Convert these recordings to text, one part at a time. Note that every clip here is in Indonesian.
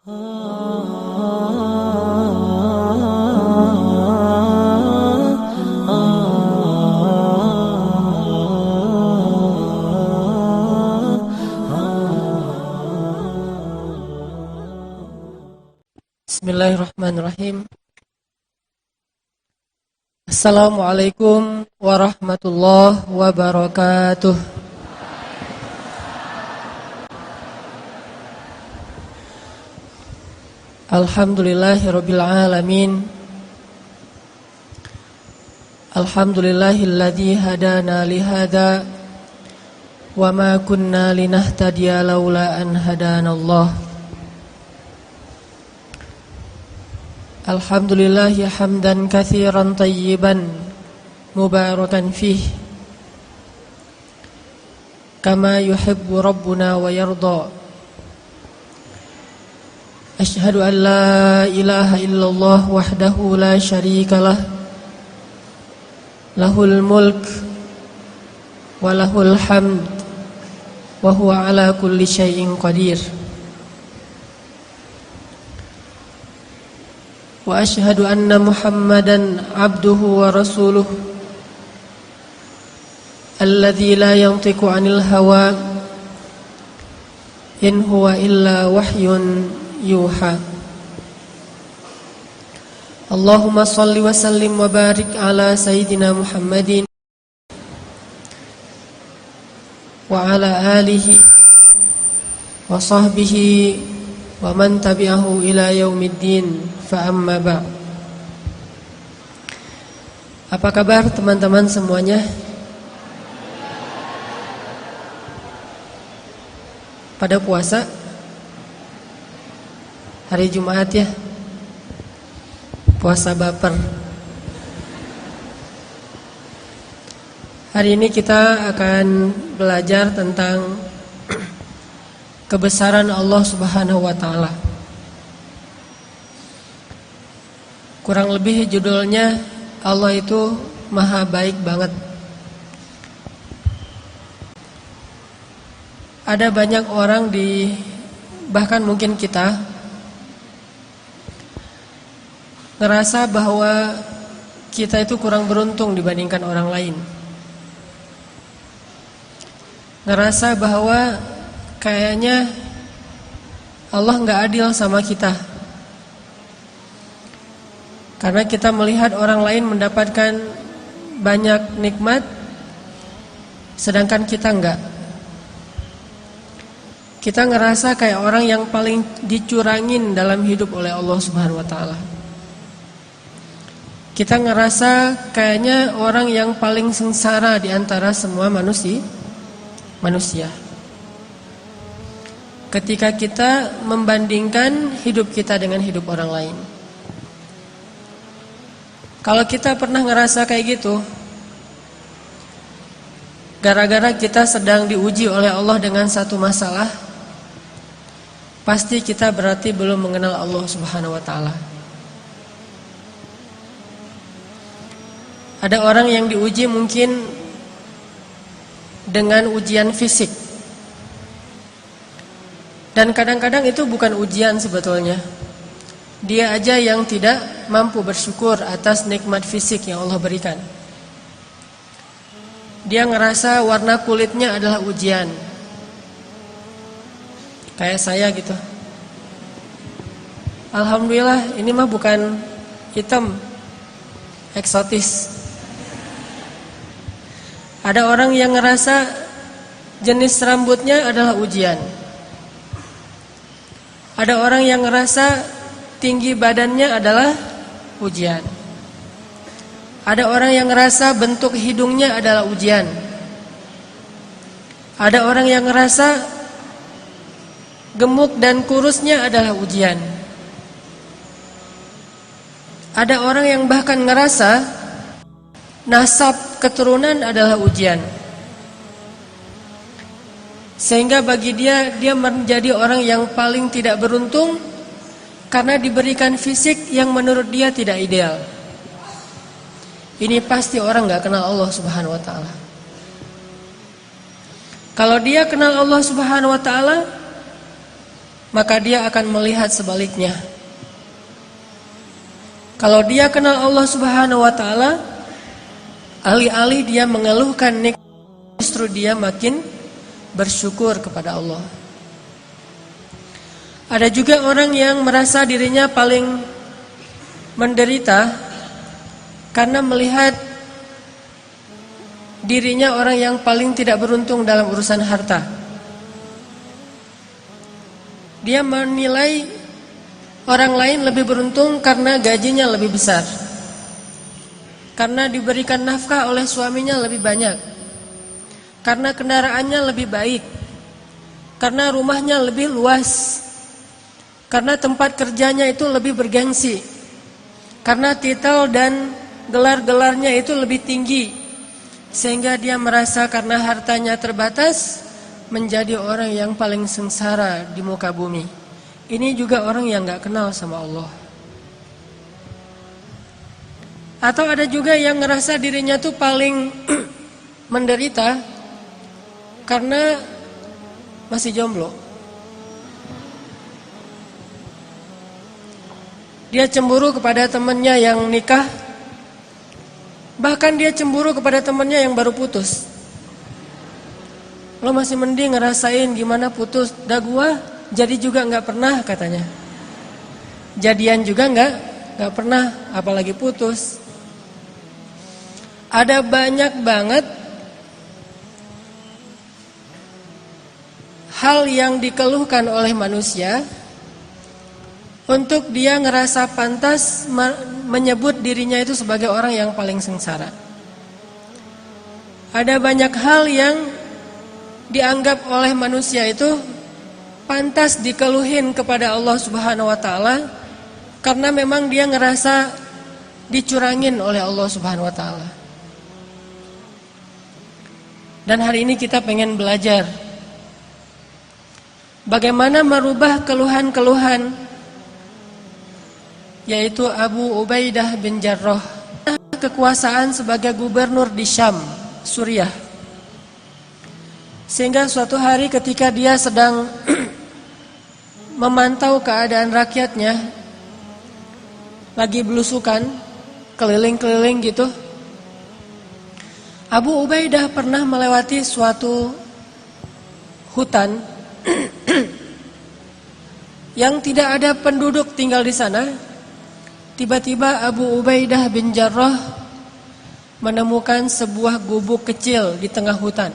Bismillahirrahmanirrahim. Assalamualaikum warahmatullahi wabarakatuh. Alhamdulillahirabbil alamin. Alhamdulillahilladzi hadana li hadza wa ma kunna linahtadiya laula an hadanallah. Alhamdulillahi hamdan katsiran tayyiban mubarakan fih kama yuhibbu rabbuna wa yarda. Asyhadu an la ilaha illallah wahdahu la syarika lah, lahul mulk wa lahul hamd wa huwa ala kulli syai'in qadir. Wa asyhadu anna Muhammadan abduhu wa rasuluh alladzi la yantiqu 'anil hawa in huwa illa wahyun yuha. Allahumma salli wa sallim wa barik ala sayyidina Muhammadin wa ala alihi wa sahbihi wa man tabi'ahu ila yaumiddin. Fa amma ba'. Apa kabar teman-teman semuanya? Pada puasa? Hari Jumat ya? Puasa baper. Hari ini kita akan belajar tentang kebesaran Allah Subhanahu wa taala. Kurang lebih judulnya Allah itu maha baik banget. Ada banyak orang bahkan mungkin kita ngerasa bahwa kita itu kurang beruntung dibandingkan orang lain. Ngerasa bahwa kayaknya Allah gak adil sama kita. Karena kita melihat orang lain mendapatkan banyak nikmat, sedangkan kita enggak. Kita ngerasa kayak orang yang paling dicurangin dalam hidup oleh Allah Subhanahu wa taala. Kita ngerasa kayaknya orang yang paling sengsara di antara semua manusia. Ketika kita membandingkan hidup kita dengan hidup orang lain. Kalau kita pernah ngerasa kayak gitu, gara-gara kita sedang diuji oleh Allah dengan satu masalah, pasti kita berarti belum mengenal Allah Subhanahu wa taala. Ada orang yang diuji mungkin dengan ujian fisik. Dan kadang-kadang itu bukan ujian sebetulnya. Dia aja yang tidak mampu bersyukur atas nikmat fisik yang Allah berikan. Dia ngerasa warna kulitnya adalah ujian. Kayak saya gitu. Alhamdulillah ini mah bukan hitam, eksotis. Ada orang yang ngerasa jenis rambutnya adalah ujian. Ada orang yang ngerasa tinggi badannya adalah ujian. Ada orang yang ngerasa bentuk hidungnya adalah ujian. Ada orang yang ngerasa gemuk dan kurusnya adalah ujian. Ada orang yang bahkan ngerasa nasab keturunan adalah ujian. Sehingga bagi dia menjadi orang yang paling tidak beruntung karena diberikan fisik yang menurut dia tidak ideal. Ini pasti orang gak kenal Allah Subhanahu wa ta'ala. Kalau dia kenal Allah Subhanahu wa ta'ala, maka dia akan melihat sebaliknya. Kalau dia kenal Allah Subhanahu wa taala, alih-alih dia mengeluhkan nikmat, justru dia makin bersyukur kepada Allah. Ada juga orang yang merasa dirinya paling menderita karena melihat dirinya orang yang paling tidak beruntung dalam urusan harta. Dia menilai orang lain lebih beruntung karena gajinya lebih besar, karena diberikan nafkah oleh suaminya lebih banyak, karena kendaraannya lebih baik, karena rumahnya lebih luas, karena tempat kerjanya itu lebih bergengsi, karena titel dan gelar-gelarnya itu lebih tinggi, sehingga dia merasa karena hartanya terbatas menjadi orang yang paling sengsara di muka bumi. Ini juga orang yang gak kenal sama Allah. Atau ada juga yang ngerasa dirinya tuh paling menderita karena masih jomblo. Dia cemburu kepada temannya yang nikah, bahkan dia cemburu kepada temannya yang baru putus. Lo masih mending ngerasain gimana putus, dah gua jadi juga nggak pernah katanya. Jadian juga nggak pernah, apalagi putus. Ada banyak banget hal yang dikeluhkan oleh manusia untuk dia ngerasa pantas menyebut dirinya itu sebagai orang yang paling sengsara. Ada banyak hal yang dianggap oleh manusia itu pantas dikeluhin kepada Allah Subhanahu wa taala karena memang dia ngerasa dicurangin oleh Allah Subhanahu wa taala. Dan hari ini kita pengen belajar bagaimana merubah keluhan-keluhan, yaitu Abu Ubaidah bin Jarrah kekuasaan sebagai gubernur di Syam, Suriah. Sehingga suatu hari ketika dia sedang memantau keadaan rakyatnya, lagi belusukan, keliling-keliling gitu, Abu Ubaidah pernah melewati suatu hutan yang tidak ada penduduk tinggal di sana. Tiba-tiba Abu Ubaidah bin Jarrah menemukan sebuah gubuk kecil di tengah hutan.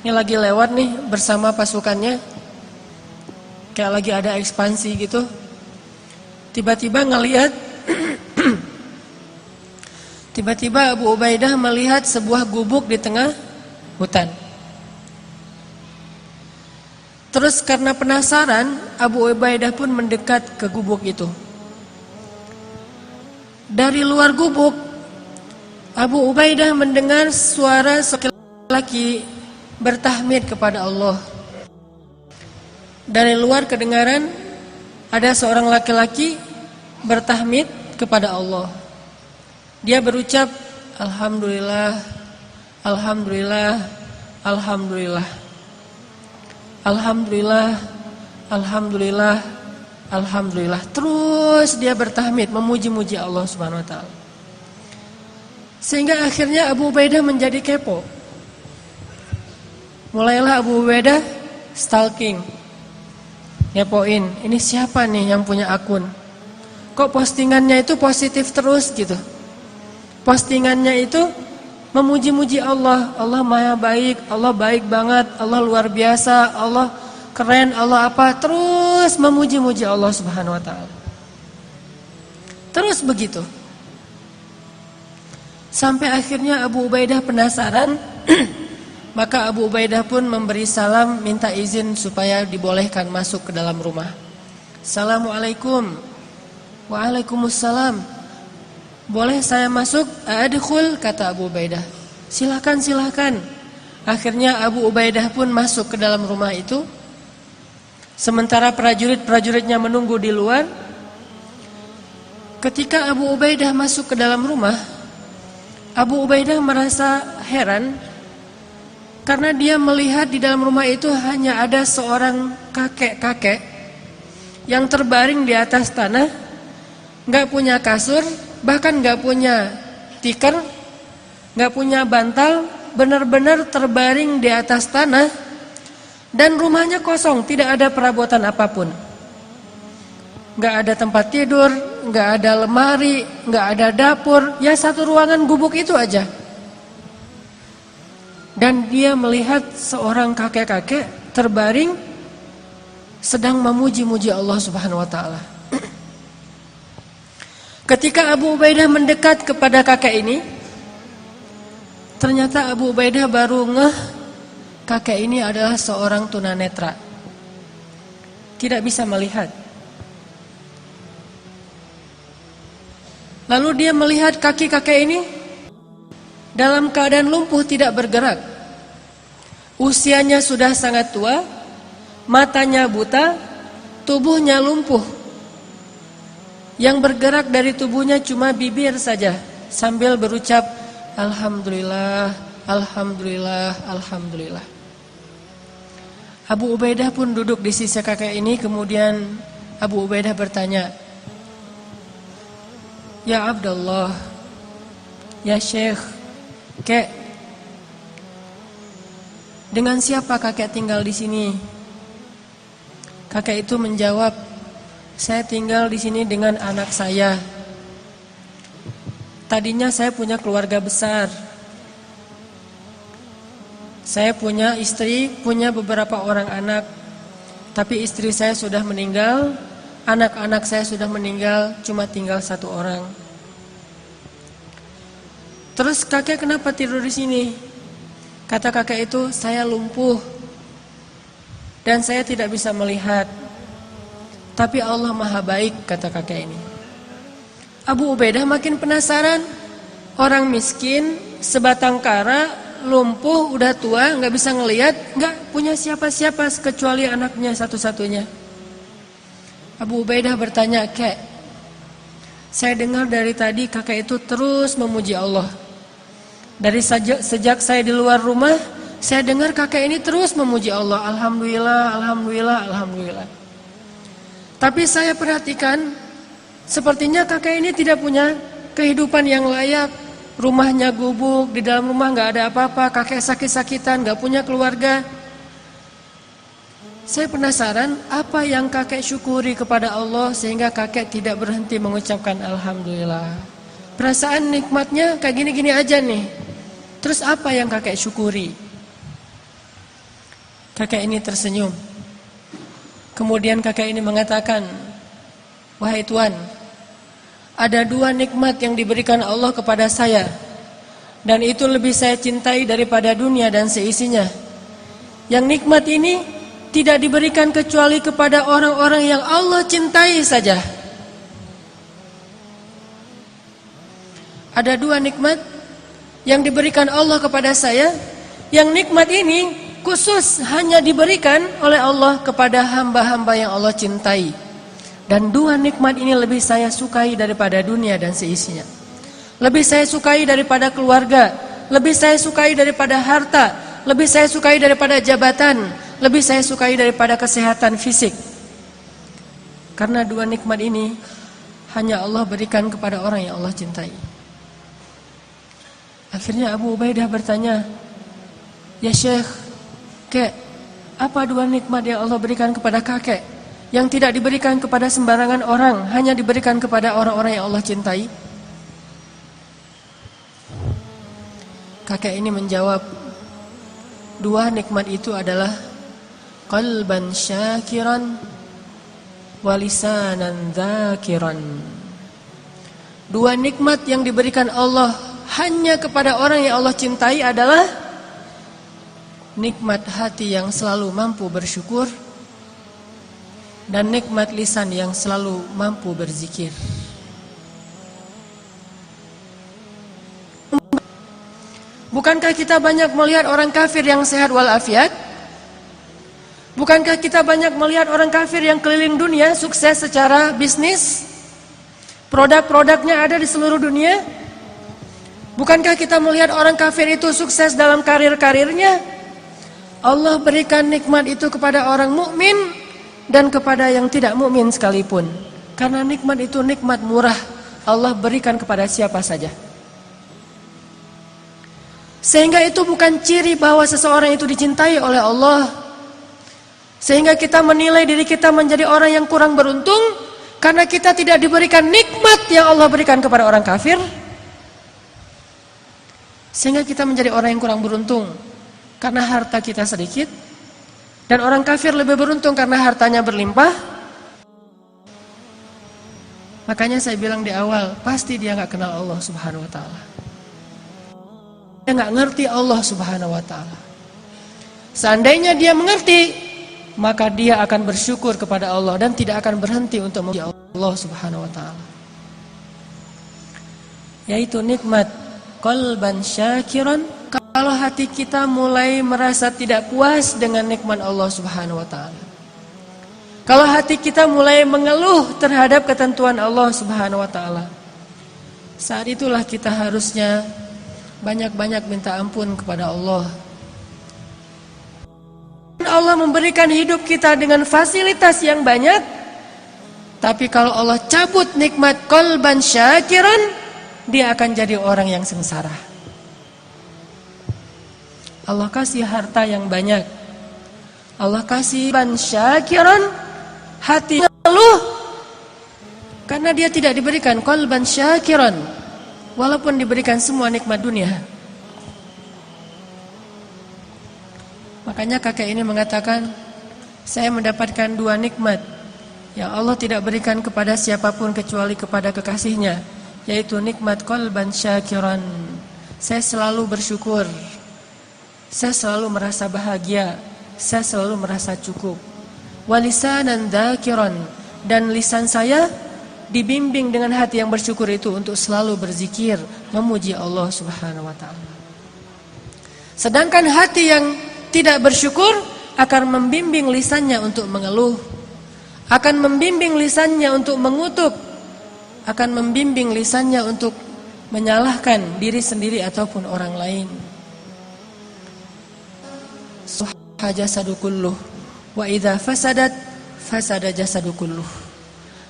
Ini lagi lewat nih bersama pasukannya, kayak lagi ada ekspansi gitu. Tiba-tiba ngelihat tiba-tiba Abu Ubaidah melihat sebuah gubuk di tengah hutan. Terus karena penasaran, Abu Ubaidah pun mendekat ke gubuk itu. Dari luar gubuk, Abu Ubaidah mendengar suara laki-laki bertahmid kepada Allah. Dari luar kedengaran ada seorang laki-laki bertahmid kepada Allah. Dia berucap, Alhamdulillah, Alhamdulillah, Alhamdulillah, Alhamdulillah, Alhamdulillah, Alhamdulillah. Terus dia bertahmid, memuji-muji Allah Subhanahu wa taala. Sehingga akhirnya Abu Ubaidah menjadi kepo. Mulailah Abu Ubaidah stalking, ngepoin, ini siapa nih yang punya akun? Kok postingannya itu positif terus gitu? Postingannya itu memuji-muji Allah, Allah maha baik, Allah baik banget, Allah luar biasa, Allah keren, Allah apa, terus memuji-muji Allah Subhanahu wa taala. Terus begitu. Sampai akhirnya Abu Ubaidah penasaran. Maka Abu Ubaidah pun memberi salam, minta izin supaya dibolehkan masuk ke dalam rumah. Assalamualaikum. Waalaikumsalam. Boleh saya masuk? Adkhul, kata Abu Ubaidah. Silakan, silakan. Akhirnya Abu Ubaidah pun masuk ke dalam rumah itu. Sementara prajurit-prajuritnya menunggu di luar. Ketika Abu Ubaidah masuk ke dalam rumah, Abu Ubaidah merasa heran Karena dia melihat di dalam rumah itu hanya ada seorang kakek-kakek yang terbaring di atas tanah, gak punya kasur, bahkan gak punya tikar, gak punya bantal, benar-benar terbaring di atas tanah. Dan rumahnya kosong, tidak ada perabotan apapun. Gak ada tempat tidur, gak ada lemari, gak ada dapur, ya satu ruangan gubuk itu aja. Dan dia melihat seorang kakek-kakek terbaring sedang memuji-muji Allah Subhanahu wa taala. Ketika Abu Ubaidah mendekat kepada kakek ini, ternyata Abu Ubaidah baru ngeh kakek ini adalah seorang tunanetra. Tidak bisa melihat. Lalu dia melihat kaki kakek ini dalam keadaan lumpuh, tidak bergerak. Usianya sudah sangat tua, matanya buta, tubuhnya lumpuh. Yang bergerak dari tubuhnya cuma bibir saja sambil berucap Alhamdulillah, Alhamdulillah, Alhamdulillah. Abu Ubaidah pun duduk di sisi kakek ini. Kemudian Abu Ubaidah bertanya, Ya Abdullah, ya Syekh, Kek, dengan siapa kakek tinggal di sini? Kakek itu menjawab, saya tinggal di sini dengan anak saya. Tadinya saya punya keluarga besar. Saya punya istri, punya beberapa orang anak. Tapi istri saya sudah meninggal, anak-anak saya sudah meninggal, cuma tinggal satu orang. Terus kakek kenapa tidur di sini? Kata kakek itu, saya lumpuh dan saya tidak bisa melihat. Tapi Allah Maha Baik, kata kakek ini. Abu Ubaidah makin penasaran. Orang miskin, sebatang kara, lumpuh, udah tua, nggak bisa ngelihat, nggak punya siapa-siapa kecuali anaknya satu-satunya. Abu Ubaidah bertanya, Kek, saya dengar dari tadi kakek itu terus memuji Allah. Dari sejak saya di luar rumah, saya dengar kakek ini terus memuji Allah. Alhamdulillah, Alhamdulillah, Alhamdulillah. Tapi saya perhatikan, sepertinya kakek ini tidak punya kehidupan yang layak. Rumahnya gubuk, di dalam rumah nggak ada apa-apa, kakek sakit-sakitan, nggak punya keluarga. Saya penasaran, apa yang kakek syukuri kepada Allah sehingga kakek tidak berhenti mengucapkan Alhamdulillah. Perasaan nikmatnya kayak gini-gini aja nih. Terus apa yang kakek syukuri? Kakek ini tersenyum. Kemudian kakek ini mengatakan, wahai Tuan, ada dua nikmat yang diberikan Allah kepada saya, dan itu lebih saya cintai daripada dunia dan seisinya. Yang nikmat ini tidak diberikan kecuali kepada orang-orang yang Allah cintai saja. Ada dua nikmat yang diberikan Allah kepada saya, yang nikmat ini khusus hanya diberikan oleh Allah kepada hamba-hamba yang Allah cintai. Dan dua nikmat ini lebih saya sukai daripada dunia dan seisinya. Lebih saya sukai daripada keluarga, lebih saya sukai daripada harta, lebih saya sukai daripada jabatan, lebih saya sukai daripada kesehatan fisik. Karena dua nikmat ini hanya Allah berikan kepada orang yang Allah cintai. Akhirnya Abu Ubaidah bertanya, Ya Syekh, Kek, apa dua nikmat yang Allah berikan kepada kakek yang tidak diberikan kepada sembarangan orang, hanya diberikan kepada orang-orang yang Allah cintai? Kakek ini menjawab, dua nikmat itu adalah qalban syakiran wa lisanan dzakiran. Dua nikmat yang diberikan Allah hanya kepada orang yang Allah cintai adalah nikmat hati yang selalu mampu bersyukur dan nikmat lisan yang selalu mampu berzikir. Bukankah kita banyak melihat orang kafir yang sehat walafiat? Bukankah kita banyak melihat orang kafir yang keliling dunia, sukses secara bisnis? Produk-produknya ada di seluruh dunia. Bukankah kita melihat orang kafir itu sukses dalam karir-karirnya? Allah berikan nikmat itu kepada orang mukmin dan kepada yang tidak mukmin sekalipun. Karena nikmat itu nikmat murah, Allah berikan kepada siapa saja. Sehingga itu bukan ciri bahwa seseorang itu dicintai oleh Allah. Sehingga kita menilai diri kita menjadi orang yang kurang beruntung karena kita tidak diberikan nikmat yang Allah berikan kepada orang kafir. Sehingga kita menjadi orang yang kurang beruntung karena harta kita sedikit, dan orang kafir lebih beruntung karena hartanya berlimpah. Makanya saya bilang di awal, pasti dia gak kenal Allah subhanahu wa ta'ala. Dia gak ngerti Allah subhanahu wa ta'ala. Seandainya dia mengerti, maka dia akan bersyukur kepada Allah dan tidak akan berhenti untuk memuji Allah subhanahu wa ta'ala. Yaitu nikmat qalban syakiran. Kalau hati kita mulai merasa tidak puas dengan nikmat Allah subhanahu wa ta'ala, kalau hati kita mulai mengeluh terhadap ketentuan Allah subhanahu wa ta'ala, saat itulah kita harusnya banyak-banyak minta ampun kepada Allah. Allah memberikan hidup kita dengan fasilitas yang banyak, tapi kalau Allah cabut nikmat qalban syakiran, dia akan jadi orang yang sengsara. Allah kasih harta yang banyak, Allah kasih qalban syakiran, hati mengeluh karena dia tidak diberikan qalban syakiran, walaupun diberikan semua nikmat dunia. Makanya kakek ini mengatakan, saya mendapatkan dua nikmat yang Allah tidak berikan kepada siapapun kecuali kepada kekasihnya, yaitu nikmat qalban syakiran. Saya selalu bersyukur, saya selalu merasa bahagia, saya selalu merasa cukup. Walisanan dzakiran, dan lisan saya dibimbing dengan hati yang bersyukur itu untuk selalu berzikir, memuji Allah subhanahu wa ta'ala. Sedangkan hati yang tidak bersyukur akan membimbing lisannya untuk mengeluh, akan membimbing lisannya untuk mengutuk, akan membimbing lisannya untuk menyalahkan diri sendiri ataupun orang lain. Suhha jasadu kulluh wa idza fasadat fasada jasadu kulluh.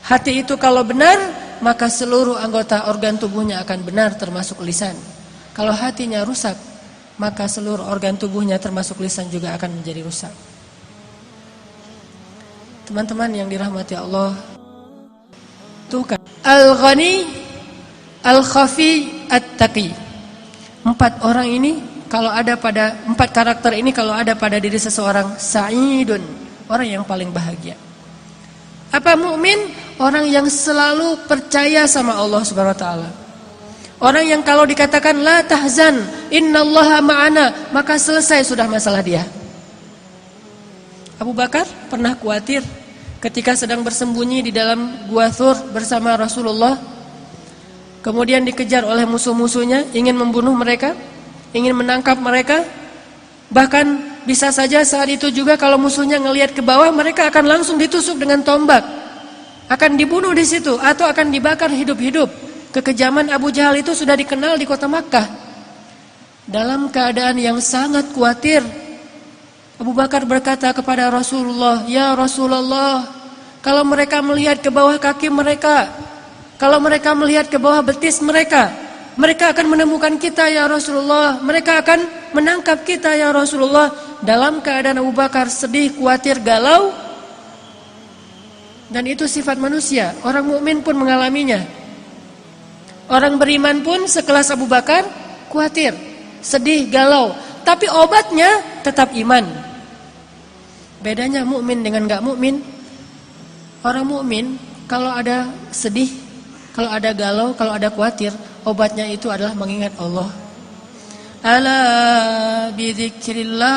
Hati itu kalau benar, maka seluruh anggota organ tubuhnya akan benar, termasuk lisan. Kalau hatinya rusak, maka seluruh organ tubuhnya termasuk lisan juga akan menjadi rusak. Teman-teman yang dirahmati Allah, tuh kan Al-Ghani, Al-Khafi, At-Taqi. Empat orang ini, kalau ada pada empat karakter ini, kalau ada pada diri seseorang, sa'idun, orang yang paling bahagia. Apa mukmin? Orang yang selalu percaya sama Allah subhanahu wa ta'ala. Orang yang kalau dikatakan la tahzan, innallaha ma'ana, maka selesai sudah masalah dia. Abu Bakar pernah khawatir ketika sedang bersembunyi di dalam Gua Thur bersama Rasulullah. Kemudian dikejar oleh musuh-musuhnya, ingin membunuh mereka, ingin menangkap mereka. Bahkan bisa saja saat itu juga kalau musuhnya ngelihat ke bawah, mereka akan langsung ditusuk dengan tombak, akan dibunuh di situ atau akan dibakar hidup-hidup. Kekejaman Abu Jahal itu sudah dikenal di kota Makkah. Dalam keadaan yang sangat khawatir, Abu Bakar berkata kepada Rasulullah, "Ya Rasulullah, kalau mereka melihat ke bawah kaki mereka, kalau mereka melihat ke bawah betis mereka, mereka akan menemukan kita ya Rasulullah, mereka akan menangkap kita ya Rasulullah." Dalam keadaan Abu Bakar sedih, khawatir, galau. Dan itu sifat manusia, orang mukmin pun mengalaminya. Orang beriman pun sekelas Abu Bakar khawatir, sedih, galau, tapi obatnya tetap iman. Bedanya mukmin dengan enggak mukmin. Orang mukmin kalau ada sedih, kalau ada galau, kalau ada khawatir, obatnya itu adalah mengingat Allah. Ala bidzikrillah,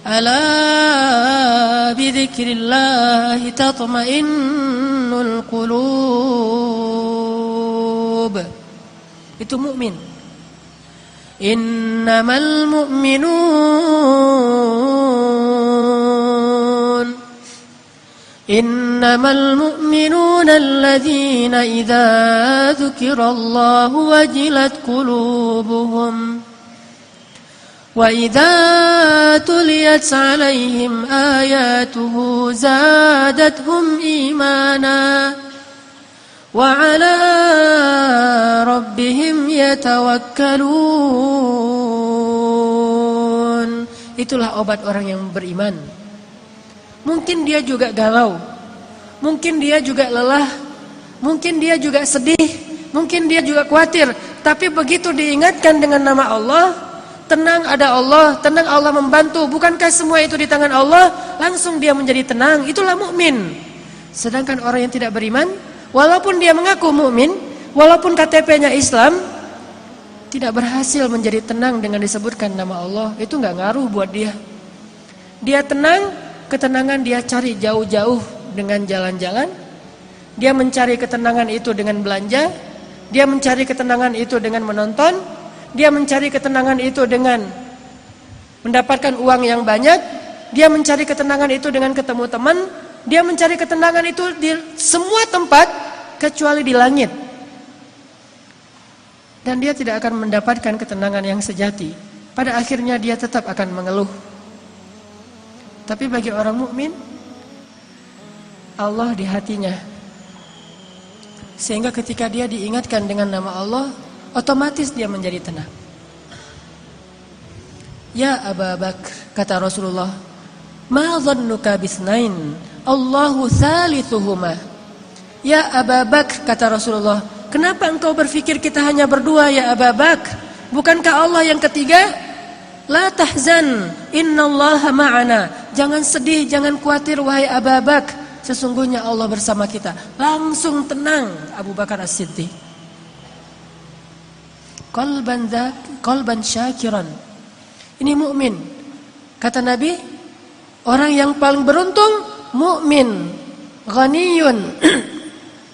ala bidzikrillah tatma'innul qulub. Itu mukmin. Innamal mu'minun alladzina idza dzukirallahu wajilat qulubuhum Wa idza tuliyat 'alaihim ayatuhu zadatuhum imana wa 'ala rabbihim yatawakkalun. Itulah obat orang yang beriman. Mungkin dia juga galau, mungkin dia juga lelah, mungkin dia juga sedih, mungkin dia juga khawatir. Tapi begitu diingatkan dengan nama Allah, tenang ada Allah, tenang Allah membantu. Bukankah semua itu di tangan Allah? Langsung dia menjadi tenang. Itulah mukmin. Sedangkan orang yang tidak beriman, walaupun dia mengaku mukmin, walaupun KTP-nya Islam, tidak berhasil menjadi tenang dengan disebutkan nama Allah. Itu nggak ngaruh buat dia. Dia tenang, ketenangan dia cari jauh-jauh dengan jalan-jalan. Dia mencari ketenangan itu dengan belanja. Dia mencari ketenangan itu dengan menonton. Dia mencari ketenangan itu dengan mendapatkan uang yang banyak. Dia mencari ketenangan itu dengan ketemu teman. Dia mencari ketenangan itu di semua tempat kecuali di langit. Dan dia tidak akan mendapatkan ketenangan yang sejati. Pada akhirnya dia tetap akan mengeluh. Tapi bagi orang mukmin, Allah di hatinya. Sehingga ketika dia diingatkan dengan nama Allah, otomatis dia menjadi tenang. Ya Abu Bakar, kata Rasulullah, ma dhannuka bisnain, Allahu thalithuhuma. Ya Abu Bakar, kata Rasulullah, kenapa engkau berpikir kita hanya berdua ya Abu Bakar? Bukankah Allah yang ketiga? La tahzan, innallaha ma'ana. Jangan sedih, jangan khawatir wahai Abu Bakar, sesungguhnya Allah bersama kita. Langsung tenang Abu Bakar As-Siddiq. Qalban syakiran. Ini mukmin. Kata Nabi, orang yang paling beruntung mukmin, ghaniyun.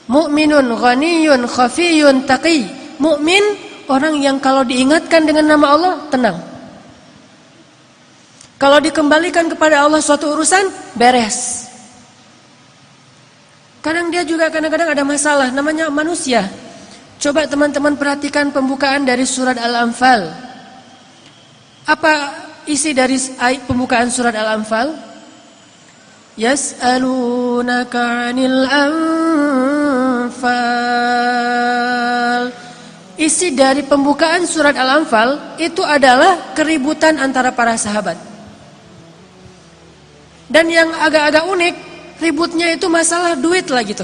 Mukminun ghaniyun khafiyun taqi. Mukmin orang yang kalau diingatkan dengan nama Allah tenang. Kalau dikembalikan kepada Allah suatu urusan beres. Kadang dia juga kadang-kadang ada masalah, namanya manusia. Coba teman-teman perhatikan pembukaan dari surat Al-Anfal. Apa isi dari pembukaan surat Al-Anfal? Yas'alunaka 'anil anfal. Isi dari pembukaan surat Al-Anfal itu adalah keributan antara para sahabat. Dan yang agak-agak unik, ributnya itu masalah duit lah gitu.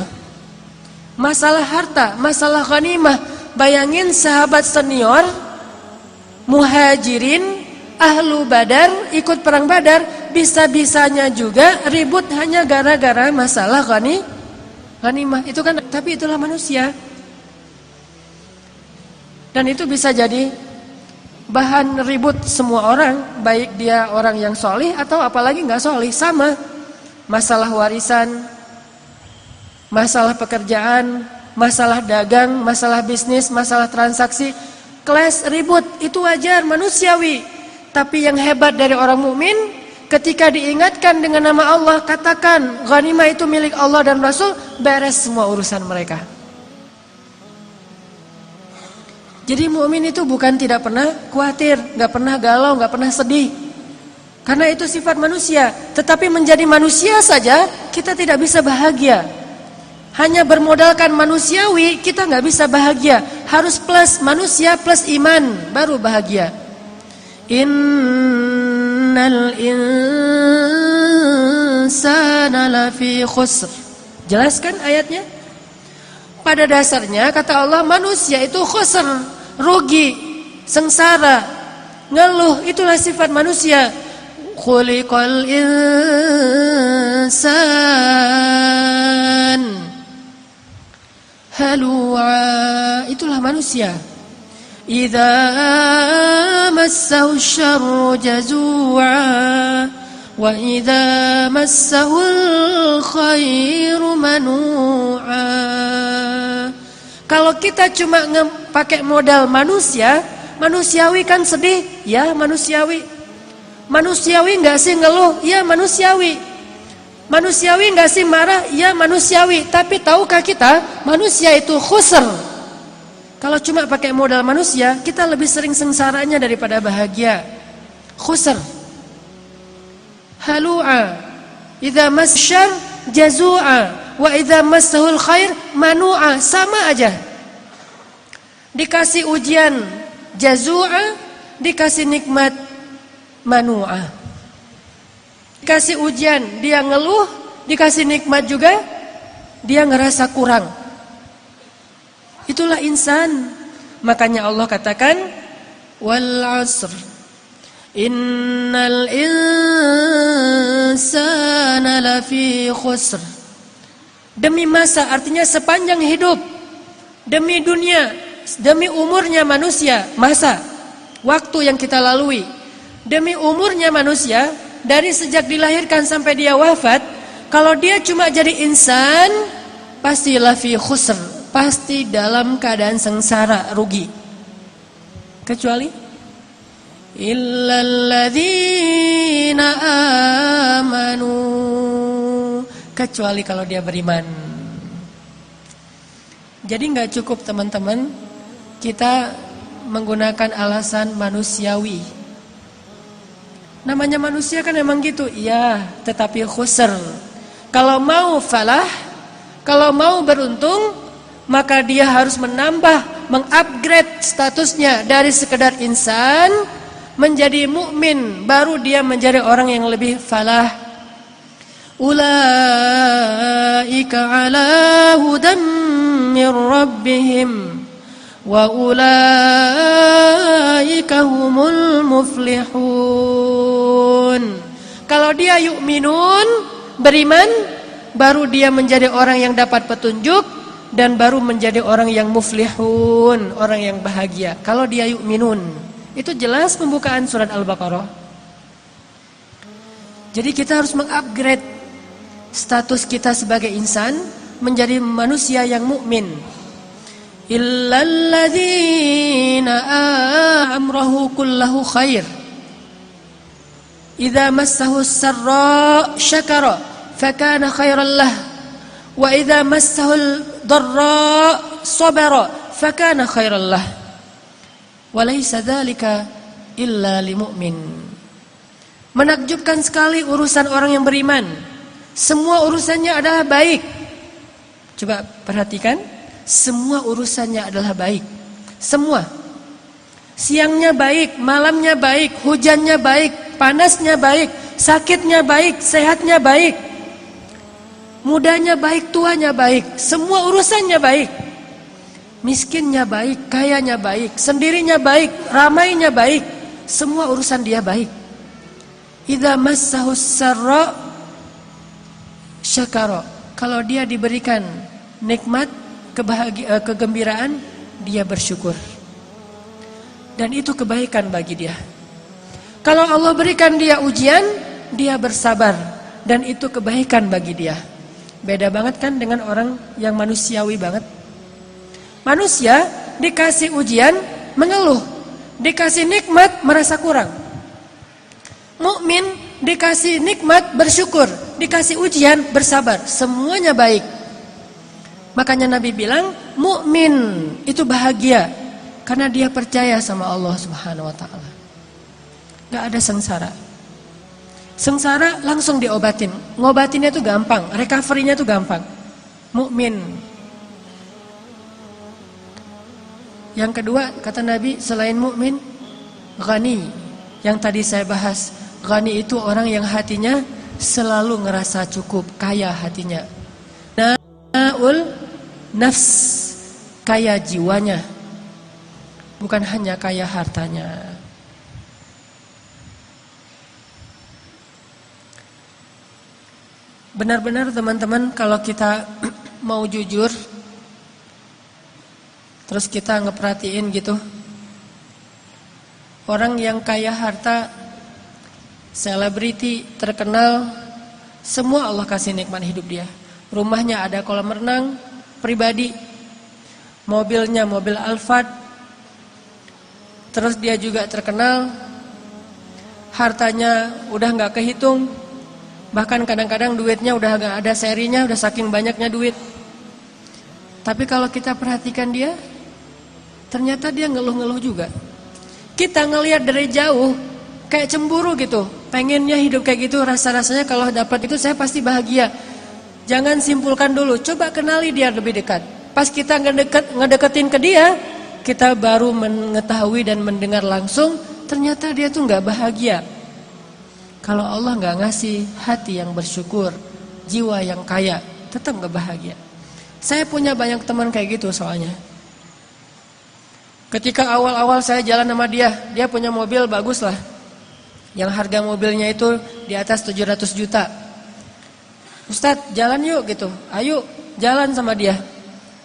Masalah harta, masalah ghanimah. Bayangin sahabat senior, muhajirin, ahlu badar, ikut perang badar, bisa-bisanya juga ribut hanya gara-gara masalah ghanimah. Itu kan, tapi itulah manusia. Dan itu bisa jadi bahan ribut semua orang, baik dia orang yang solih atau apalagi nggak solih, sama. Masalah warisan, masalah pekerjaan, masalah dagang, masalah bisnis, masalah transaksi, kelas ribut, itu wajar, manusiawi. Tapi yang hebat dari orang mukmin, ketika diingatkan dengan nama Allah, katakan ghanimah itu milik Allah dan Rasul, beres semua urusan mereka. Jadi mukmin itu bukan tidak pernah khawatir, nggak pernah galau, nggak pernah sedih. Karena itu sifat manusia. Tetapi menjadi manusia saja kita tidak bisa bahagia. Hanya bermodalkan manusiawi kita nggak bisa bahagia. Harus plus manusia plus iman baru bahagia. Innal insana lafi khusr. Jelaskan ayatnya. Pada dasarnya kata Allah manusia itu khusr, rugi, sengsara, ngeluh, itulah sifat manusia. Khuliqal insan halu'a, itulah manusia. Idza massahu syarru jazu'a wa idza massahul khairu manu'a. Kalau kita cuma pakai modal manusia, manusiawi kan sedih, ya manusiawi. Manusiawi enggak sih ngeluh, ya manusiawi. Manusiawi enggak sih marah, ya manusiawi. Tapi tahukah kita, manusia itu khusr. Kalau cuma pakai modal manusia, kita lebih sering sengsaranya daripada bahagia. khusr. Halu'a, idza masyar jazu'a, wa idza massahul khair manu'a. Sama aja. Dikasih ujian jazu'a, dikasih nikmat manu'a. Dikasih ujian dia ngeluh, dikasih nikmat juga dia ngerasa kurang. Itulah insan. Makanya Allah katakan wal 'asr innal insana lafi khusr. Demi masa artinya sepanjang hidup, demi dunia, demi umurnya manusia, masa waktu yang kita lalui, demi umurnya manusia dari sejak dilahirkan sampai dia wafat, kalau dia cuma jadi insan, pasti lafi khusr, pasti dalam keadaan sengsara, rugi. Kecuali illalladzina amanu, kecuali kalau dia beriman. Jadi nggak cukup teman-teman kita menggunakan alasan manusiawi. Namanya manusia kan emang gitu, iya, tetapi khusr. Kalau mau falah, kalau mau beruntung, maka dia harus menambah, mengupgrade statusnya dari sekedar insan menjadi mukmin, baru dia menjadi orang yang lebih falah. Ulaika ala hudam min rabbihim wa ulaika humul muflihun. Kalau dia yu'minun, beriman, baru dia menjadi orang yang dapat petunjuk dan baru menjadi orang yang muflihun, orang yang bahagia. Kalau dia yu'minun, itu jelas pembukaan surat Al-Baqarah. Jadi kita harus mengupgrade status kita sebagai insan menjadi manusia yang mukmin. Illalladzina amrahu kullahu khair. Idza massahu sarra syakara fakana khairan lah. Wa idza massahu darra sabara fakana khairan lah. Wa laisa dzalika illa limu'min. Menakjubkan sekali urusan orang yang beriman. Semua urusannya adalah baik. Coba perhatikan, semua urusannya adalah baik. Semua. Siangnya baik, malamnya baik, hujannya baik, panasnya baik, sakitnya baik, sehatnya baik. Mudanya baik, tuanya baik, semua urusannya baik. Miskinnya baik, kayanya baik, sendirinya baik, ramainya baik. Semua urusan dia baik. Idza massahus sarra syakara, kalau dia diberikan nikmat, kegembiraan, dia bersyukur. Dan itu kebaikan bagi dia. Kalau Allah berikan dia ujian, dia bersabar, dan itu kebaikan bagi dia. Beda banget kan dengan orang yang manusiawi banget. Manusia dikasih ujian mengeluh, dikasih nikmat merasa kurang. Mukmin dikasih nikmat bersyukur, dikasih ujian bersabar, semuanya baik. Makanya Nabi bilang mukmin itu bahagia karena dia percaya sama Allah Subhanahu wa taala. Enggak ada sengsara. Sengsara langsung diobatin. Ngobatinnya itu gampang, recovery-nya itu gampang. Mukmin. Yang kedua kata Nabi selain mukmin, ghani. Yang tadi saya bahas, ghani itu orang yang hatinya selalu ngerasa cukup, kaya hatinya. Naul nafs, kaya jiwanya, bukan hanya kaya hartanya. Benar-benar teman-teman, kalau kita mau jujur, terus kita ngeperhatiin gitu, orang yang kaya harta, selebriti, terkenal, semua Allah kasih nikmat hidup dia. Rumahnya ada kolam renang pribadi, mobilnya mobil Alphard, terus dia juga terkenal, hartanya udah gak kehitung, bahkan kadang-kadang duitnya udah gak ada serinya, udah saking banyaknya duit. Tapi kalau kita perhatikan dia, ternyata dia ngeluh-ngeluh juga. Kita ngelihat dari jauh, kayak cemburu gitu. Pengennya hidup kayak gitu, rasa-rasanya kalau dapat itu saya pasti bahagia. Jangan simpulkan dulu, coba kenali dia lebih dekat. Pas kita ngedeketin ke dia, kita baru mengetahui dan mendengar langsung, ternyata dia tuh nggak bahagia. Kalau Allah nggak ngasih hati yang bersyukur, jiwa yang kaya, tetap nggak bahagia. Saya punya banyak teman kayak gitu soalnya. Ketika awal-awal saya jalan sama dia punya mobil bagus lah. Yang harga mobilnya itu di atas 700 juta. Ustadz jalan yuk gitu, ayo jalan sama dia.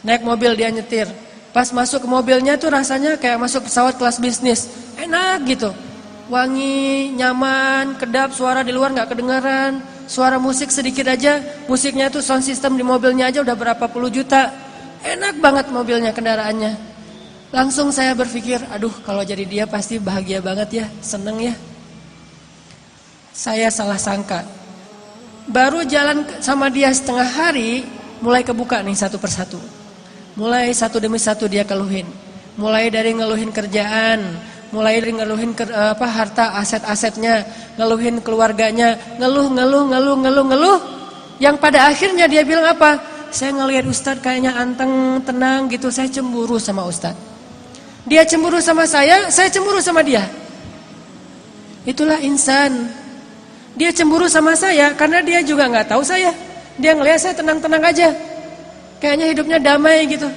Naik mobil dia nyetir. Pas masuk ke mobilnya tuh rasanya kayak masuk pesawat kelas bisnis. Enak gitu. Wangi, nyaman, kedap, suara di luar gak kedengaran. Suara musik sedikit aja, musiknya tuh sound system di mobilnya aja udah berapa puluh juta. Enak banget mobilnya, kendaraannya. Langsung saya berpikir, aduh kalau jadi dia pasti bahagia banget ya, seneng ya. Saya salah sangka. Baru jalan sama dia setengah hari, mulai kebuka nih satu persatu. Mulai satu demi satu dia keluhin. Mulai dari ngeluhin kerjaan, mulai dari ngeluhin harta aset-asetnya, ngeluhin keluarganya, ngeluh. Yang pada akhirnya dia bilang apa? Saya ngelihat Ustadz kayaknya anteng, tenang gitu, saya cemburu sama Ustadz. Dia cemburu sama saya cemburu sama dia. Itulah insan. Dia cemburu sama saya karena dia juga nggak tahu saya. Dia ngelihat saya tenang-tenang aja. Kayaknya hidupnya damai gitu.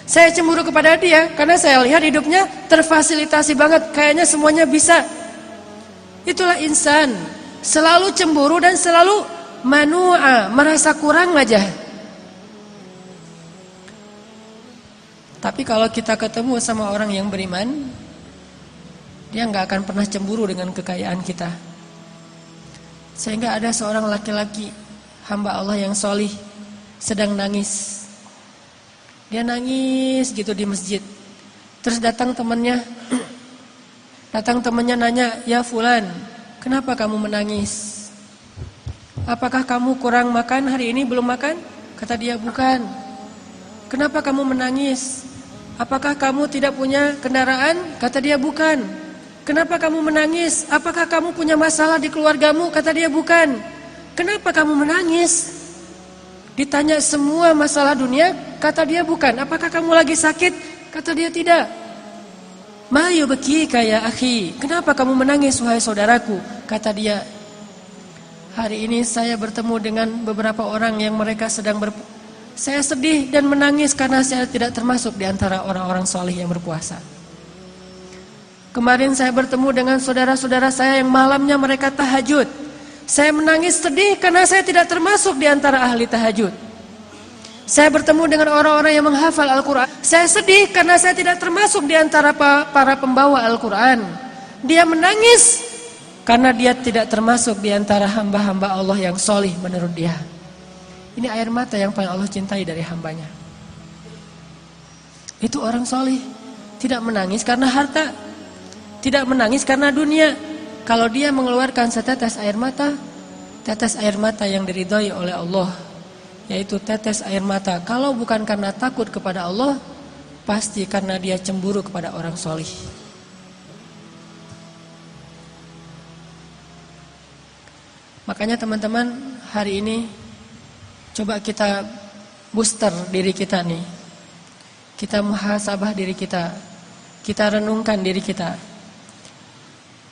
Saya cemburu kepada dia karena saya lihat hidupnya terfasilitasi banget. Kayaknya semuanya bisa. Itulah insan. Selalu cemburu dan selalu manu'a, merasa kurang aja. Tapi kalau kita ketemu sama orang yang beriman, dia nggak akan pernah cemburu dengan kekayaan kita. Sehingga ada seorang laki-laki, hamba Allah yang solih, sedang nangis. Dia nangis gitu di masjid. Terus datang temannya nanya, ya Fulan, kenapa kamu menangis? Apakah kamu kurang makan hari ini, belum makan? Kata dia, bukan. Kenapa kamu menangis? Apakah kamu tidak punya kendaraan? Kata dia, bukan. Kenapa kamu menangis? Apakah kamu punya masalah di keluargamu? Kata dia, bukan. Kenapa kamu menangis? Ditanya semua masalah dunia, kata dia, bukan. Apakah kamu lagi sakit? Kata dia, tidak. Ma yubkika ya akhi? Kenapa kamu menangis wahai saudaraku? Kata dia, hari ini saya bertemu dengan beberapa orang yang mereka sedang saya sedih dan menangis karena saya tidak termasuk di antara orang-orang soleh yang berpuasa. Kemarin saya bertemu dengan saudara-saudara saya yang malamnya mereka tahajud. Saya menangis sedih karena saya tidak termasuk di antara ahli tahajud. Saya bertemu dengan orang-orang yang menghafal Al-Quran. Saya sedih karena saya tidak termasuk di antara para pembawa Al-Quran. Dia menangis karena dia tidak termasuk di antara hamba-hamba Allah yang soleh menurut dia. Ini air mata yang paling Allah cintai dari hambanya. Itu orang soleh. Tidak menangis karena harta, tidak menangis karena dunia. Kalau dia mengeluarkan setetes air mata, tetes air mata yang diridhoi oleh Allah, yaitu tetes air mata, kalau bukan karena takut kepada Allah, pasti karena dia cemburu kepada orang soleh. Makanya teman-teman, hari ini coba kita booster diri kita nih. Kita muhasabah diri kita. Kita renungkan diri kita.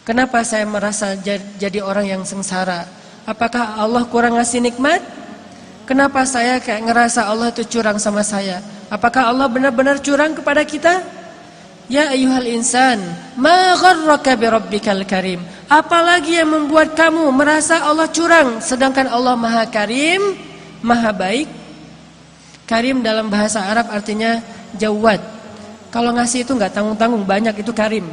Kenapa saya merasa jadi orang yang sengsara? Apakah Allah kurang ngasih nikmat? Kenapa saya kayak ngerasa Allah itu curang sama saya? Apakah Allah benar-benar curang kepada kita? Ya ayyuhal insan, ma gharraka bi rabbikal karim. Apalagi yang membuat kamu merasa Allah curang sedangkan Allah Maha Karim, Maha baik. Karim dalam bahasa Arab artinya jawad. Kalau ngasih itu enggak tanggung-tanggung, banyak itu karim.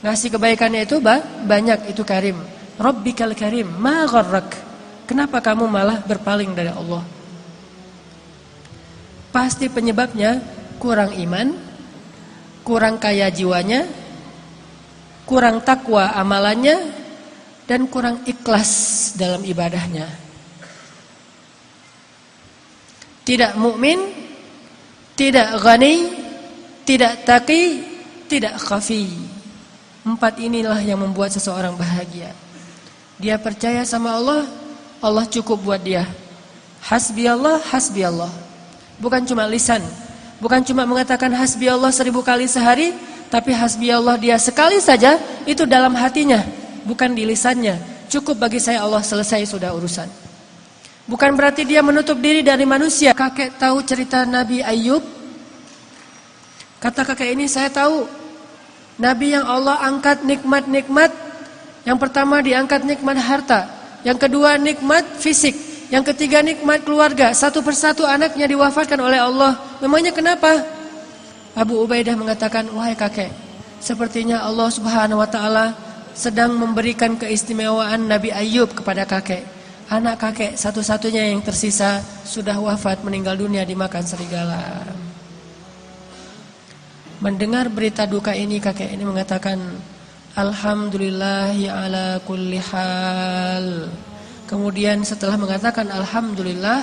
Ngasih kebaikannya itu banyak itu karim. Rabbikal karim, ma gharrak. Kenapa kamu malah berpaling dari Allah? Pasti penyebabnya kurang iman, kurang kaya jiwanya, kurang takwa amalannya, dan kurang ikhlas dalam ibadahnya. Tidak mukmin, tidak ghani, tidak taqi, tidak khafi. 4 inilah yang membuat seseorang bahagia. Dia percaya sama Allah, Allah cukup buat dia. Hasbi Allah, hasbi Allah. Bukan cuma lisan, bukan cuma mengatakan hasbi Allah 1000 kali sehari, tapi hasbi Allah dia sekali saja, itu dalam hatinya, bukan di lisannya. Cukup bagi saya Allah, selesai sudah urusan. Bukan berarti dia menutup diri dari manusia. Kakek tahu cerita Nabi Ayub? Kata kakek ini, saya tahu Nabi yang Allah angkat nikmat-nikmat. Yang pertama diangkat nikmat harta, yang kedua nikmat fisik, yang ketiga nikmat keluarga. Satu persatu anaknya diwafatkan oleh Allah. Memangnya kenapa? Abu Ubaidah mengatakan, wahai kakek, sepertinya Allah Subhanahu wa ta'ala sedang memberikan keistimewaan Nabi Ayub kepada kakek. Anak kakek satu-satunya yang tersisa sudah wafat, meninggal dunia dimakan serigala. Mendengar berita duka ini, kakek ini mengatakan, Alhamdulillahi ala kulli hal. Kemudian setelah mengatakan Alhamdulillah,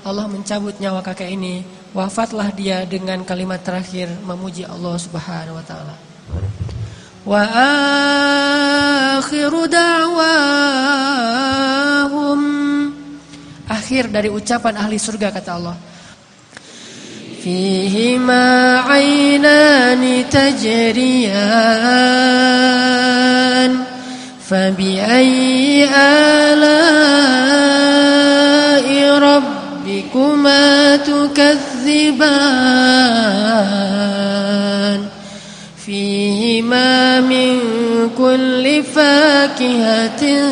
Allah mencabut nyawa kakek ini. Wafatlah dia dengan kalimat terakhir memuji Allah Subhanahu wa ta'ala. Wa akhiru da'wahum. Akhir dari ucapan ahli surga, kata Allah, Fihima aynani tajriyan Fabi'ayyi ala'i rabbikuma tukadziban Fihima min kulli fakihatin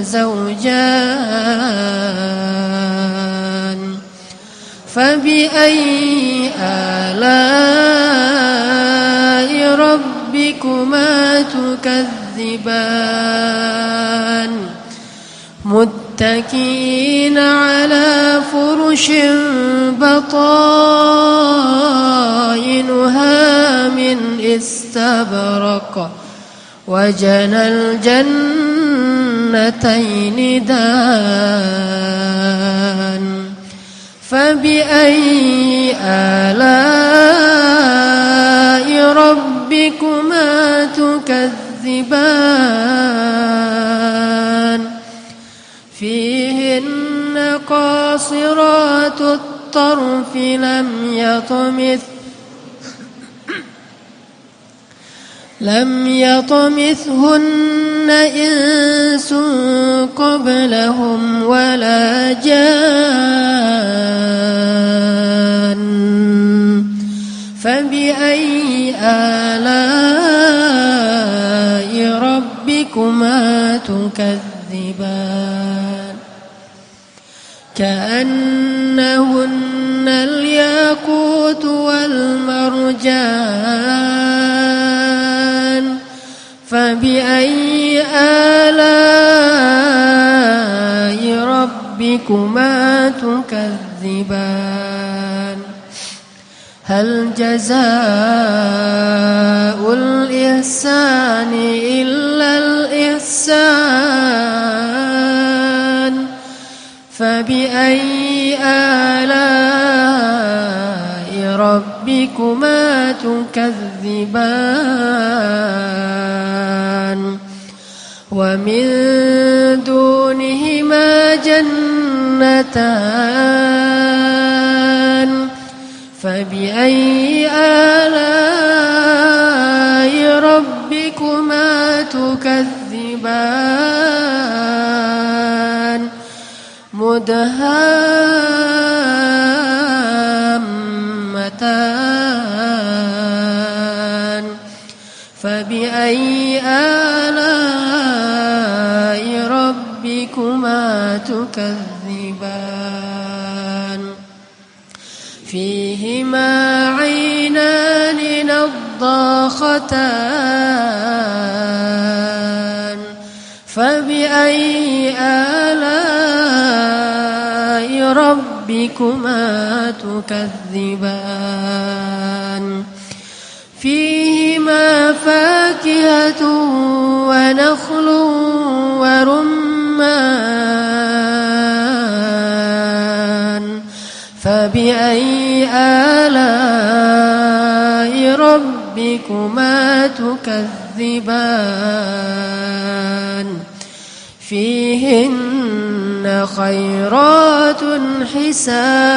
zawjan Fabi'ayyi ala'i rabbikuma tukadziban Muttaki'ina ala furushin batainuha min istabraq Wajanal jannataini dan Fabi'ayyi ala'i rabbikuma tukadziban Fihinna qasiratut tarfi lam yatamithunna insun qablahum wala jan Fabi'ayyi ala'i rabbikuma tukadziban Ka'annahunna al-yaqut wal marjan Fabi'ayyi ala'i rabbikuma tukadziban Hal jazaa'ul ihsani illal ihsan Fabi'ayyi ala'i rabbikuma tukadziban Wa min dunihima jannatan Fabi'ayyi ala'i rabbikuma tukadziban Mudhammatan Fabi'ayyi ala'i rabbikuma tukadziban Fihima aynani naddakhatan Fabi'ayyi ala'i rabbikuma tukadziban Fihima fakihatun wa nakhlun wa rumman Fabi'ayyi ala'i rabbikuma tukadziban تكذبان فيهن خيرات حسان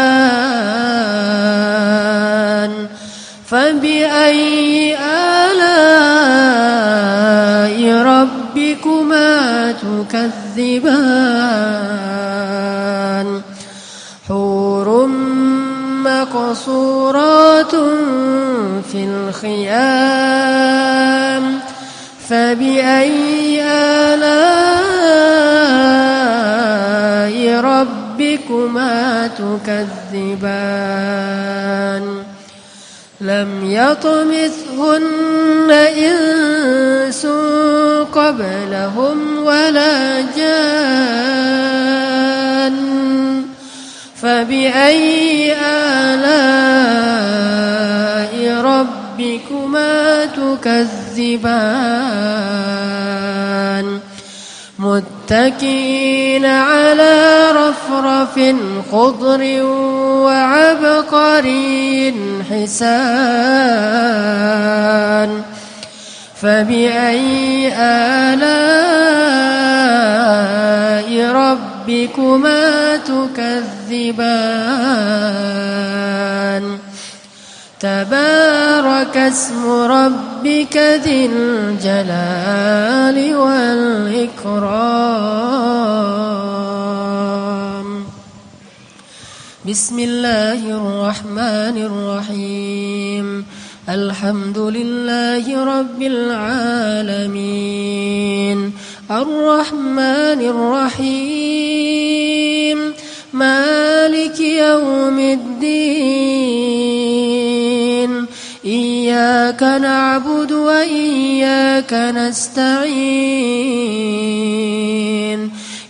فبأي آلاء ربكما تكذبان حور مقصورات في الخيام فبأي آلاء ربكما تكذبان لم يطمثهن إنس قبلهم ولا جان فبأي آلاء ربكما تكذبان متكئين على رفرف خضر وعبقري حسان فبأي آلاء ربكما تكذبان تبارك اسم ربك ذي الجلال والإكرام بسم الله الرحمن الرحيم الحمد لله رب العالمين الرحمن الرحيم مالك يوم الدين إياك نعبد وإياك نستعين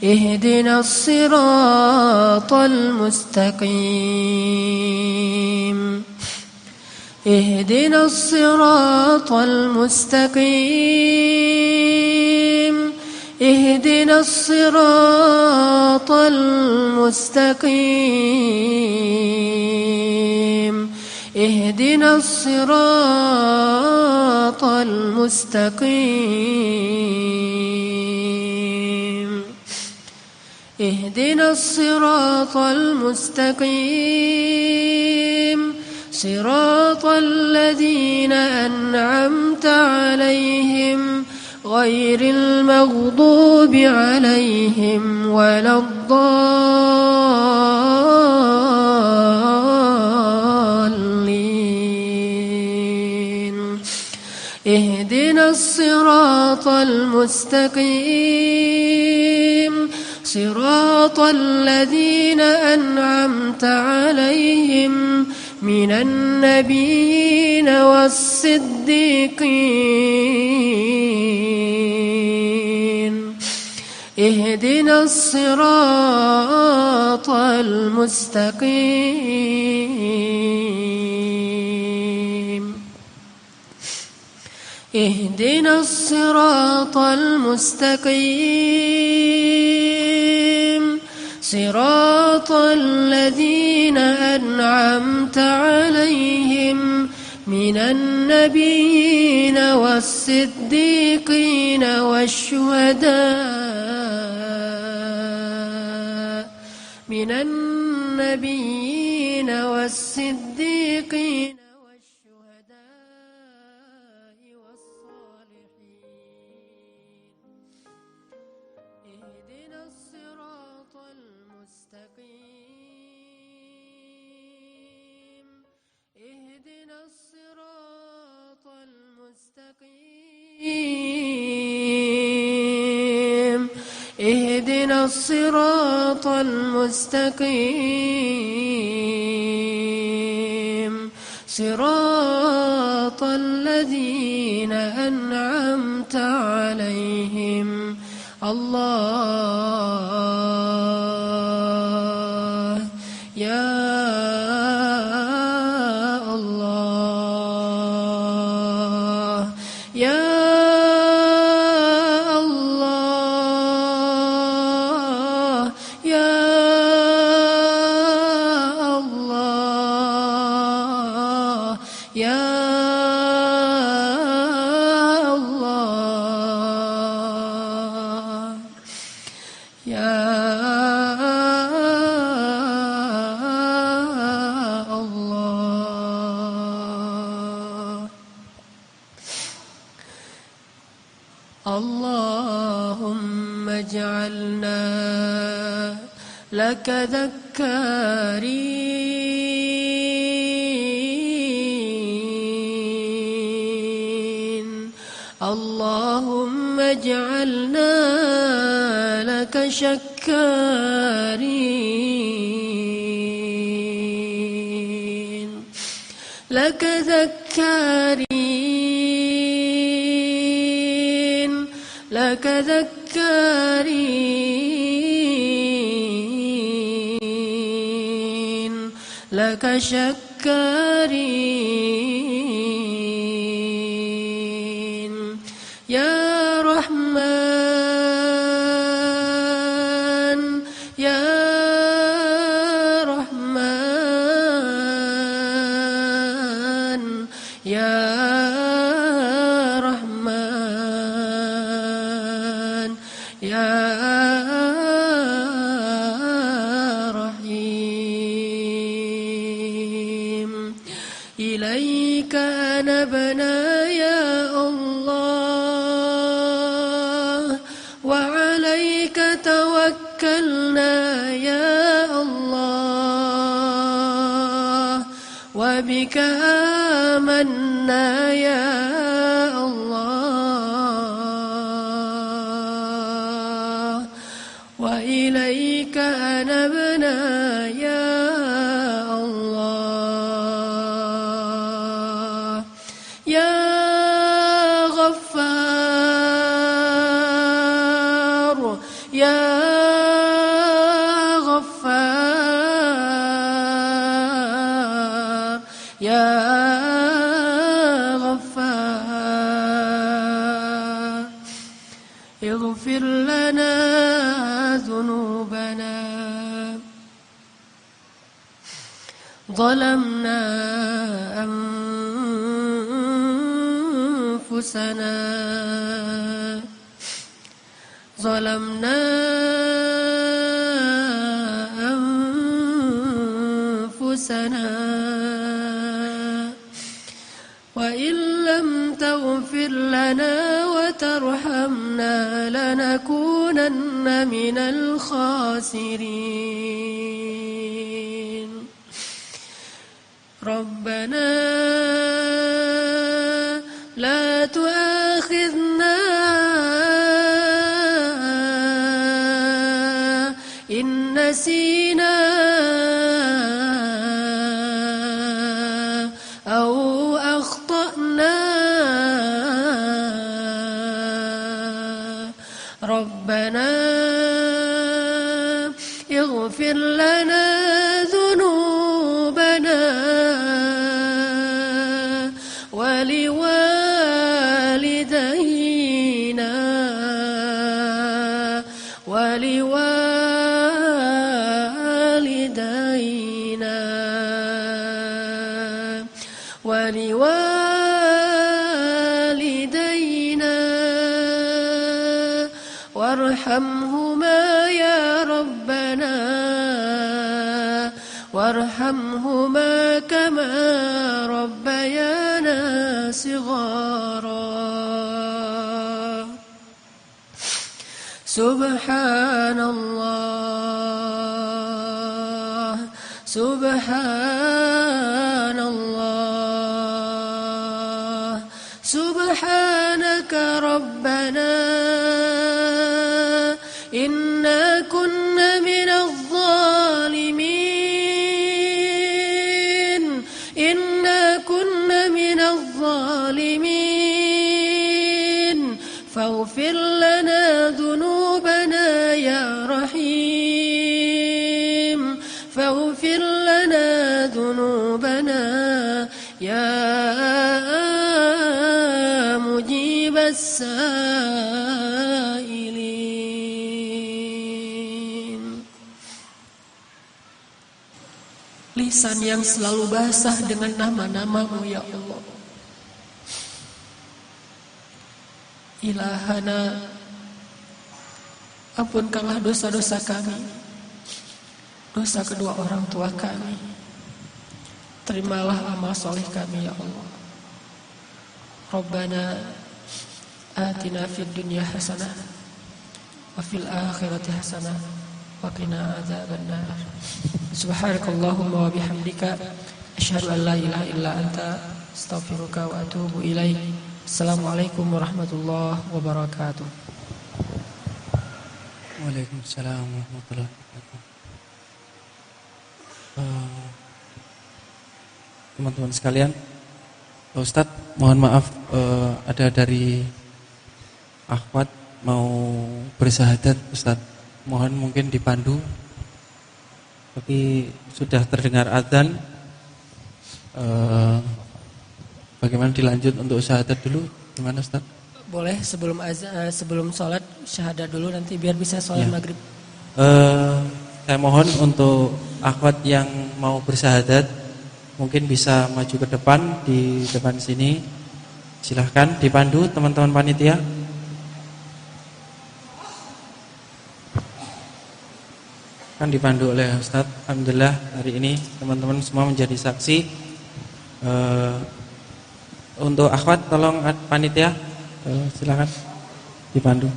اهدنا الصراط المستقيم اهدنا الصراط المستقيم اهدنا الصراط المستقيم اهدنا الصراط المستقيم اهدنا الصراط المستقيم صراط الذين أنعمت عليهم غير المغضوب عليهم ولا الضالين اهدنا الصراط المستقيم صراط الذين أنعمت عليهم من النبيين والصديقين اهدنا الصراط المستقيم اهدنا الصراط المستقيم صراط الذين أنعمت عليهم من النبيين والصديقين والشهداء من النبيين والصديقين والشهداء والصالحين اهدنا الصراط المستقيم اهدنا الصراط المستقيم اهدنا الصراط المستقيم صراط الذين أنعمت عليهم الله يا الله يا الله يا الله يا الله اللهم اجعلنا لك ذكارين اللهم اجعلنا لك شكارين لك ذكارين لك ذكارين لك شكارين يا رحمن يا رحمن يا رحمن يا رحيم إليك أنبنا يا الله وعليك توكلنا يا الله وبك آمنا يا الله وإليك أنبنا يا الله يا غفار يا غفار يا غفار اغفر لنا ذنوبنا ظلمنا أنفسنا ظلمنا أنفسنا وإن لم تغفر لنا وترحمنا لنكونن من الخاسرين ربنا لا تؤاخذنا إن نسينا أو أخطأنا ربنا اغفر لنا ذنوبنا ولوالدينا ولوالدينا ولوالدينا وارحمهما يا ربنا وارحمهما كما ربيانا صغارا سبحان الله سبحان الله سبحانك ربنا إنا كنا من الظالمين إنا كنا من الظالمين فاغفر لنا ذنوبنا يا رحيم فاغفر لنا ذنوبنا يا مجيب السائلين. Lisan yang selalu basah dengan nama-nama-Mu ya Allah. Ilahana, ampunkanlah dosa-dosa kami, dosa kedua orang tua kami. Terimalah amal soleh kami ya Allah. Rabbana atina fid dunya hasanah wa fil akhirati hasanah wa qina adzabannar. Subhanakallahumma wa bihamdika asyhadu an la ilaha illa anta astaghfiruka wa atubu ilaik. Assalamualaikum warahmatullahi wabarakatuh. Waalaikumsalam warahmatullahi wabarakatuh. Teman-teman sekalian, Pak Ustadz, mohon maaf, ada dari akhwat mau bersyahadat, Ustadz. Mohon mungkin dipandu, tapi sudah terdengar adzan. Bagaimana dilanjut untuk syahadat dulu? Gimana, Ustadz? Boleh sebelum sholat syahadat dulu, nanti biar bisa sholat maghrib. Saya mohon untuk akhwat yang mau bersyahadat mungkin bisa maju ke depan, di depan sini. Silahkan dipandu teman-teman panitia. Kan dipandu oleh Ustadz. Alhamdulillah hari ini teman-teman semua menjadi saksi. Untuk akhwat tolong panitia, silakan dipandu.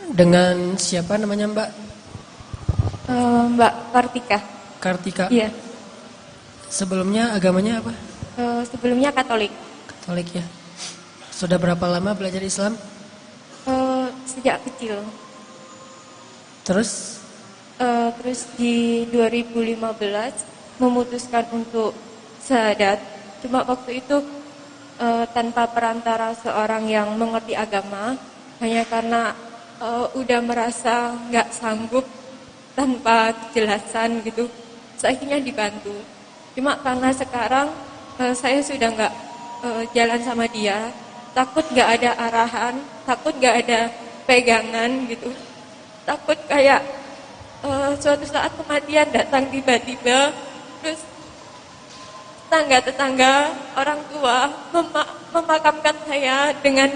Dengan siapa namanya, Mbak? Mbak Kartika. Kartika. Iya. Sebelumnya agamanya apa? Sebelumnya Katolik. Katolik ya. Sudah berapa lama belajar Islam? Sejak kecil. Terus di 2015 memutuskan untuk syahadat. Cuma waktu itu tanpa perantara seorang yang mengerti agama, hanya karena udah merasa nggak sanggup tanpa kejelasan gitu. Akhirnya dibantu. Cuma karena sekarang saya sudah nggak jalan sama dia, takut nggak ada arahan, takut nggak ada pegangan gitu, takut kayak suatu saat kematian datang tiba-tiba, terus tetangga-tetangga orang tua memakamkan saya dengan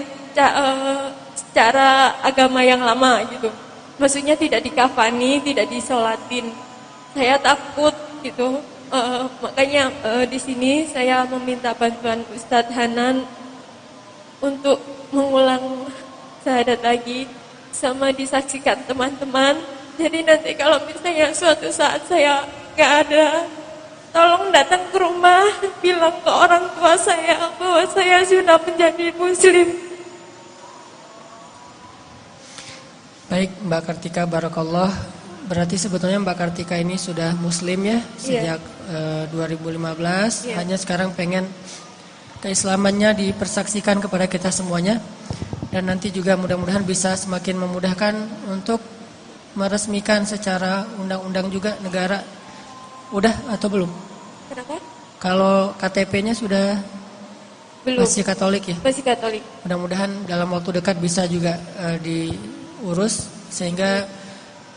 cara agama yang lama gitu. Maksudnya tidak dikafani, tidak disolatin. Saya takut gitu. Makanya di sini saya meminta bantuan Ustadz Hanan untuk mengulang syahadat lagi sama disaksikan teman-teman. Jadi nanti kalau misalnya suatu saat saya nggak ada, tolong datang ke rumah, bilang ke orang tua saya bahwa saya sudah menjadi muslim. baik Mbak Kartika, barakallah. Berarti sebetulnya Mbak Kartika ini sudah muslim ya sejak 2015. Hanya sekarang pengen keislamannya dipersaksikan kepada kita semuanya. Dan nanti juga mudah-mudahan bisa semakin memudahkan untuk meresmikan secara undang-undang juga negara. Udah atau belum? Kenapa? Kalau KTP-nya sudah Belum. masih Katolik ya? Masih Katolik. Mudah-mudahan dalam waktu dekat bisa juga diurus sehingga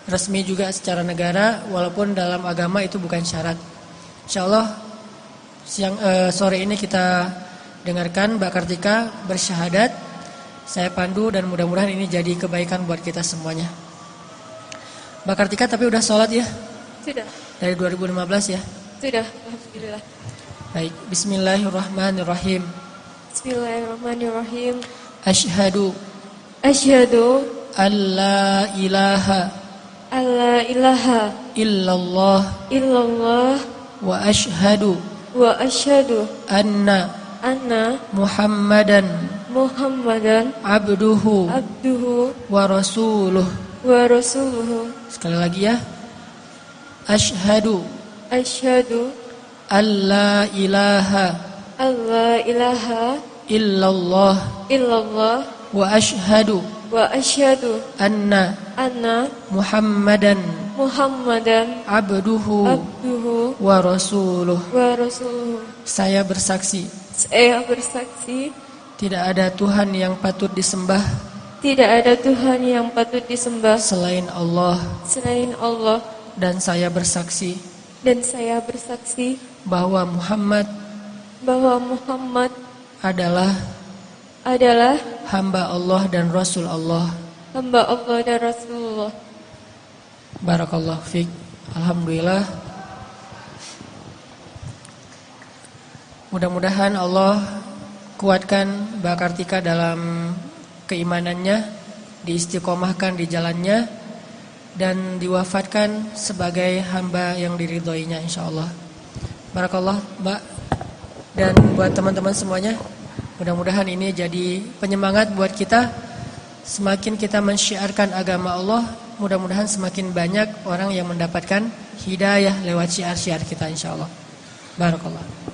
resmi juga secara negara, walaupun dalam agama itu bukan syarat. Insyaallah sore ini kita dengarkan Mbak Kartika bersyahadat. Saya pandu dan mudah-mudahan ini jadi kebaikan buat kita semuanya. Mbak Kartika tapi udah sholat ya? Sudah. Dari 2015 ya? Sudah, alhamdulillah. Baik, bismillahirrahmanirrahim. Bismillahirrahmanirrahim. Asyhadu alla ilaha illallah wa asyhadu anna Muhammadan abduhu wa rasuluh. Sekali lagi ya. Asyhadu alla ilaha illallah wa asyhadu anna Muhammadan abduhu wa rasuluh. Saya bersaksi tidak ada Tuhan yang patut disembah selain Allah. Dan saya bersaksi bahwa Muhammad adalah hamba Allah dan Rasul Allah. hamba Allah dan Rasulullah. Barakallahu fiik. Alhamdulillah. Mudah-mudahan Allah kuatkan Mbak Kartika dalam keimanannya, diistiqomahkan di jalannya, dan diwafatkan sebagai hamba yang diridhoinya insyaallah. Barakallah Mbak. Dan buat teman-teman semuanya, mudah-mudahan ini jadi penyemangat buat kita. Semakin kita mensyiarkan agama Allah, mudah-mudahan semakin banyak orang yang mendapatkan hidayah lewat syiar-syiar kita insyaallah. Barakallah.